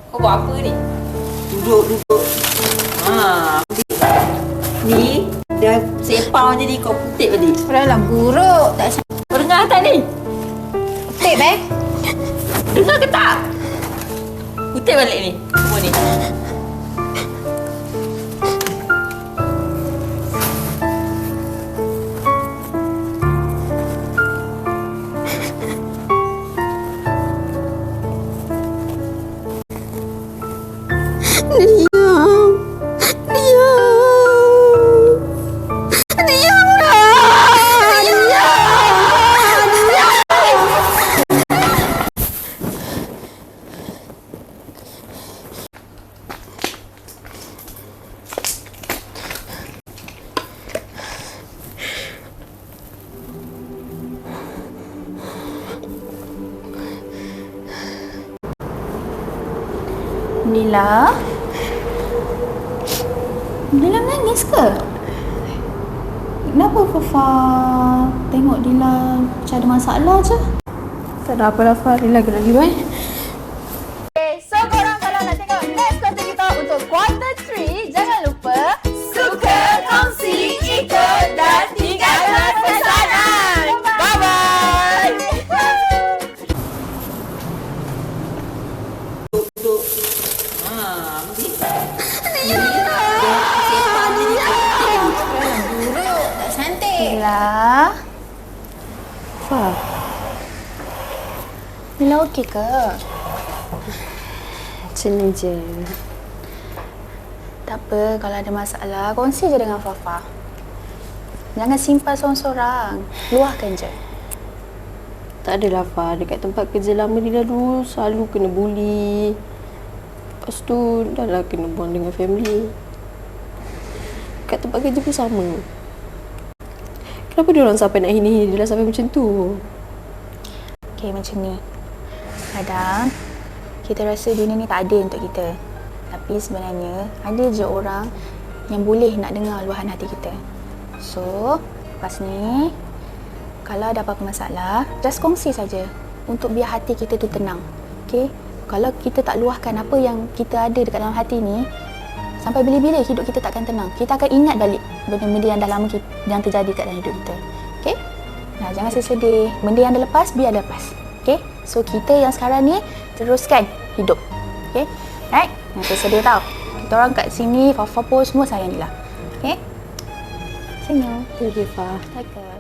Kau buat apa ni? Duduk, duduk. Ni dah sepau jadi kau putih balik. Dah buruk. Tak Kau dengar tak ni? cantik, Beb. Dengar ke tak? Putih balik ni. Semua ni. Nila? Nila nangis ke? Kenapa Fafa tengok Nila macam ada masalah je? Tak ada apa Fafa, Nila kena lagi baik. Okay, so korang kalau nak tengok next konten kita untuk quarter 3, jangan lupa suka, kongsi, ikut dan tinggalkan pesanan. Bye-bye. Duduk. Ambil. Ni dah sepau jadi kau putih balik. Buruk, tak cantik. Nila? Fa? Nila okey ke? Macam ni je. Tak apa, kalau ada masalah, kongsi je dengan Fafa. Jangan simpan seorang-seorang. Luahkan je. Tak adalah Fa. Dekat tempat kerja lama dia dulu selalu kena bully. Lepas tu dah lah kena buang dengan family. Kat tempat kerja pun sama. Kenapa dia orang sampai nak hina-hina dia lah sampai macam tu? Okay, macam ni. Kadang kita rasa dunia ni tak adil untuk kita. Tapi sebenarnya ada je orang yang boleh nak dengar luahan hati kita. So, lepas ni kalau ada apa-apa masalah, just kongsi saja untuk biar hati kita tu tenang. Okay? Kalau kita tak luahkan apa yang kita ada dekat dalam hati ni, sampai bila-bila hidup kita takkan tenang. Kita akan ingat balik benda-benda yang dah lama yang terjadi kat dalam hidup kita. Okay? Nah, jangan sedih. Benda yang dah lepas, biar dah lepas. Okay? So, kita yang sekarang ni, teruskan hidup. Okay? Right? Jangan tersedih tau. Kita orang kat sini, Fafa pun semua sayang Nila. Okay? Senyum. Okay, Fa. Okay.